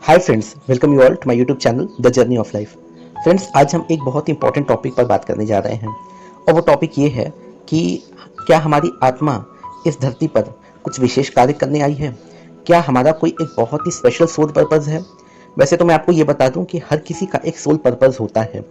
Hi friends, welcome you all to my YouTube channel the journey of life. Friends, आज हम एक बहुत ही important topic पर बात करने जा रहे हैं और वो टॉपिक ये है कि क्या हमारी आत्मा इस धरती पर कुछ विशेष कार्य करने आई है। क्या हमारा कोई एक बहुत ही स्पेशल सोल पर्पज़ है। वैसे तो मैं आपको ये बता दूं कि हर किसी का एक सोल पर्पज़ होता है,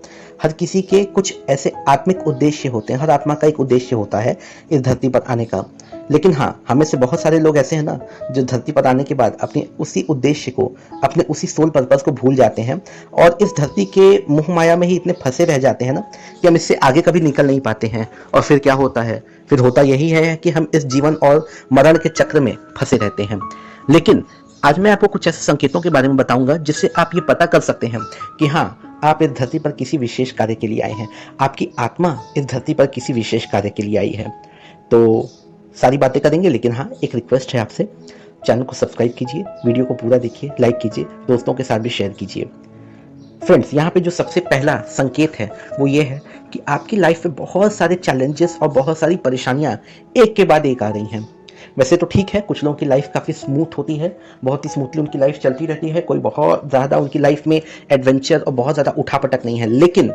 हर किसी के कुछ ऐसे आत्मिक उद्देश्य होते हैं, हर आत्मा का एक उद्देश्य होता है इस धरती पर आने का। लेकिन हाँ, हमें से बहुत सारे लोग ऐसे हैं ना, जो धरती पर आने के बाद अपने उसी उद्देश्य को, अपने उसी सोल पर्पज़ को भूल जाते हैं और इस धरती के मोह माया में ही इतने फंसे रह जाते हैं ना कि हम इससे आगे कभी निकल नहीं पाते हैं। और फिर क्या होता है, फिर होता यही है कि हम इस जीवन और मरण के चक्र में फंसे रहते हैं। लेकिन आज मैं आपको कुछ ऐसे संकेतों के बारे में बताऊंगा जिससे आप ये पता कर सकते हैं कि हाँ, आप इस धरती पर किसी विशेष कार्य के लिए आए हैं, आपकी आत्मा इस धरती पर किसी विशेष कार्य के लिए आई है। तो सारी बातें करेंगे, लेकिन हाँ, एक रिक्वेस्ट है आपसे, चैनल को सब्सक्राइब कीजिए, वीडियो को पूरा देखिए, लाइक कीजिए, दोस्तों के साथ भी शेयर कीजिए। फ्रेंड्स, यहाँ पे जो सबसे पहला संकेत है वो ये है कि आपकी लाइफ में बहुत सारे चैलेंजेस और बहुत सारी परेशानियां एक के बाद एक आ रही हैं। वैसे तो ठीक है, कुछ लोगों की लाइफ काफ़ी स्मूथ होती है, बहुत ही स्मूथली उनकी लाइफ चलती रहती है, कोई बहुत ज़्यादा उनकी लाइफ में एडवेंचर और बहुत ज़्यादा उठापटक नहीं है। लेकिन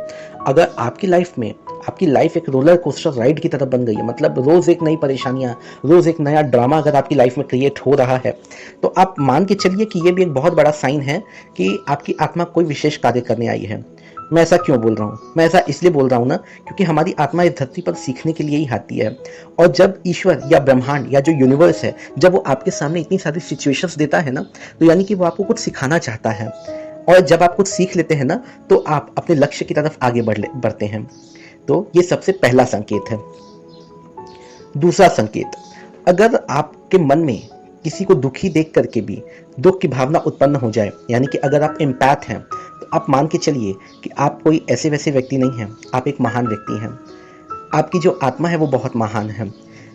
अगर आपकी लाइफ में आपकी लाइफ एक रोलर कोस्टर राइड की तरफ बन गई है, मतलब रोज़ एक नई परेशानियाँ, रोज़ एक नया ड्रामा अगर आपकी लाइफ में क्रिएट हो रहा है, तो आप मान के चलिए कि ये भी एक बहुत बड़ा साइन है कि आपकी आत्मा कोई विशेष कार्य करने आई है। मैं ऐसा क्यों बोल रहा हूँ? मैं ऐसा इसलिए बोल रहा हूँ ना, क्योंकि हमारी आत्मा इस धरती पर सीखने के लिए ही आती है। और जब ईश्वर या ब्रह्मांड या जो यूनिवर्स है, जब वो आपके सामने इतनी सारी सिचुएशंस देता है ना, तो यानी कि वो आपको कुछ सिखाना चाहता है। और जब आप कुछ सीख लेते हैं ना, तो आप अपने लक्ष्य की तरफ आगे बढ़ते हैं। तो ये सबसे पहला संकेत है। दूसरा संकेत, अगर आपके मन में किसी को दुखी देख करके भी दुख की भावना उत्पन्न हो जाए, यानी कि अगर आप एम्पैथ हैं, तो आप मान के चलिए कि आप कोई ऐसे वैसे व्यक्ति नहीं हैं, आप एक महान व्यक्ति हैं। आपकी जो आत्मा है वो बहुत महान है।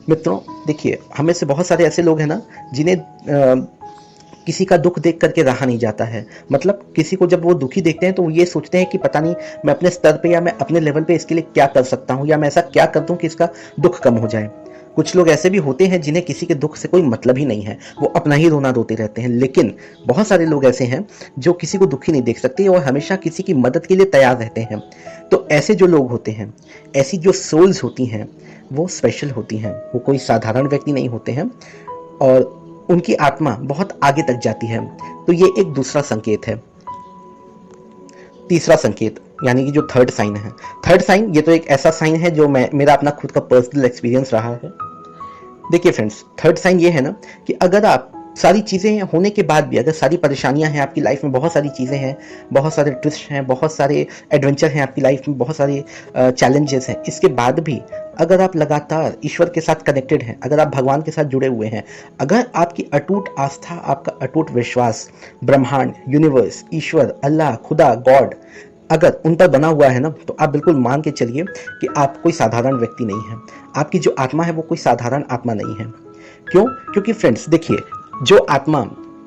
मित्रों, देखिए, हमें से बहुत सारे ऐसे लोग हैं ना जिन्हें किसी का दुख देख करके रहा नहीं जाता है। मतलब किसी को जब वो दुखी देखते हैं तो वो ये सोचते हैं कि पता नहीं मैं अपने स्तर पे या मैं अपने लेवल पे इसके लिए क्या कर सकता हूँ, या मैं ऐसा क्या कर दूँ कि इसका दुख कम हो जाए। कुछ लोग ऐसे भी होते हैं जिन्हें किसी के दुख से कोई मतलब ही नहीं है, वो अपना ही रोना रोते रहते हैं। लेकिन बहुत सारे लोग ऐसे हैं जो किसी को दुखी नहीं देख सकते और हमेशा किसी की मदद के लिए तैयार रहते हैं। तो ऐसे जो लोग होते हैं, ऐसी जो सोल्स होती हैं, वो स्पेशल होती हैं, वो कोई साधारण व्यक्ति नहीं होते हैं और उनकी आत्मा बहुत आगे तक जाती है। तो ये एक दूसरा संकेत है। तीसरा संकेत, यानी कि जो थर्ड साइन है, थर्ड साइन ये तो एक ऐसा साइन है जो मेरा अपना खुद का पर्सनल एक्सपीरियंस रहा है। देखिए फ्रेंड्स, थर्ड साइन ये है ना कि अगर आप सारी चीज़ें होने के बाद भी, अगर सारी परेशानियां हैं आपकी लाइफ में, बहुत सारी चीज़ें हैं, बहुत सारे ट्विस्ट हैं, बहुत सारे एडवेंचर हैं आपकी लाइफ में, बहुत सारे चैलेंजेस हैं, इसके बाद भी अगर आप लगातार ईश्वर के साथ कनेक्टेड हैं, अगर आप भगवान के साथ जुड़े हुए हैं, अगर आपकी अटूट आस्था, आपका अटूट विश्वास ब्रह्मांड, यूनिवर्स, ईश्वर, अल्लाह, खुदा, गॉड अगर उन पर बना हुआ है ना, तो आप बिल्कुल मान के चलिए कि आप कोई साधारण व्यक्ति नहीं हैं। आपकी जो आत्मा है वो कोई साधारण आत्मा नहीं है। क्यों? क्योंकि फ्रेंड्स देखिए, जो आत्मा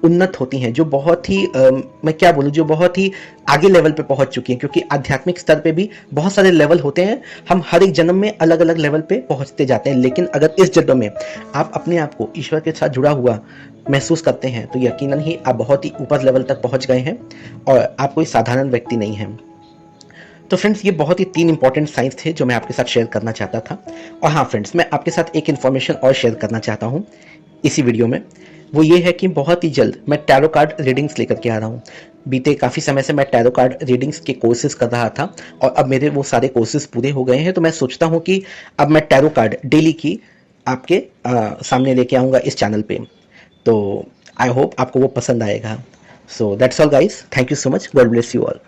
उन्नत होती हैं, जो बहुत ही मैं क्या बोलूँ, जो बहुत ही आगे लेवल पे पहुंच चुकी हैं, क्योंकि आध्यात्मिक स्तर पे भी बहुत सारे लेवल होते हैं, हम हर एक जन्म में अलग अलग लेवल पे पहुंचते जाते हैं। लेकिन अगर इस जन्म में आप अपने आप को ईश्वर के साथ जुड़ा हुआ महसूस करते हैं, तो यकीनन ही आप बहुत ही ऊपर लेवल तक पहुंच गए हैं और आप कोई साधारण व्यक्ति नहीं हैं। तो फ्रेंड्स, ये बहुत ही 3 इंपॉर्टेंट साइंस थे जो मैं आपके साथ शेयर करना चाहता था। और हाँ फ्रेंड्स, मैं आपके साथ एक इन्फॉर्मेशन और शेयर करना चाहता हूँ इसी वीडियो में। वो ये है कि बहुत ही जल्द मैं टैरो कार्ड रीडिंग्स लेकर के आ रहा हूँ। बीते काफ़ी समय से मैं टैरो कार्ड रीडिंग्स के कोर्सेज कर रहा था और अब मेरे वो सारे कोर्सेज पूरे हो गए हैं। तो मैं सोचता हूँ कि अब मैं टैरो कार्ड डेली की आपके सामने लेके आऊँगा इस चैनल पे। तो आई होप आपको वो पसंद आएगा। So that's all guys, thank you so much, God bless you all.